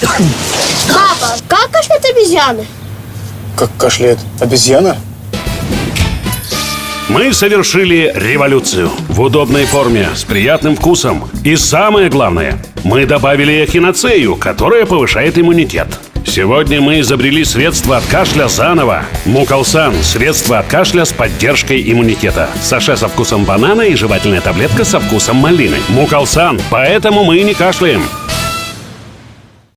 Папа, как кашляют обезьяны? Как кашляет обезьяна? Мы совершили революцию в удобной форме, с приятным вкусом. И самое главное, мы добавили эхиноцею, которая повышает иммунитет. Сегодня мы изобрели средство от кашля заново. Мукалсан – средство от кашля с поддержкой иммунитета. Саше со вкусом банана и жевательная таблетка со вкусом малины. Мукалсан, поэтому мы не кашляем.